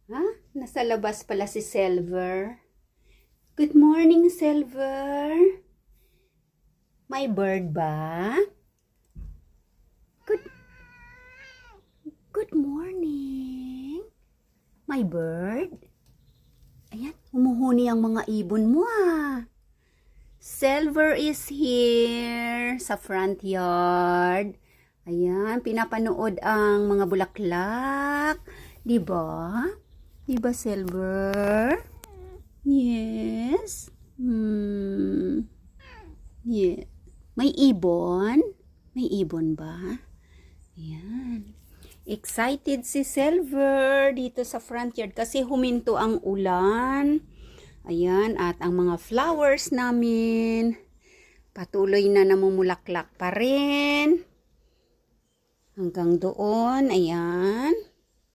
Ha? Nasa labas pala si Silver. Good morning, Silver. May bird ba? Good morning. May bird? Ayan, humuhuni ang mga ibon mo Silver is here sa front yard. Ayan, pinapanood ang mga bulaklak. Diba? Diba, Silver? Yes. Yeah. May ibon? May ibon ba? Ayan. Excited si Silver dito sa front yard kasi huminto ang ulan. Ayan, at ang mga flowers namin patuloy na namumulaklak pa rin. Hanggang doon, ayan.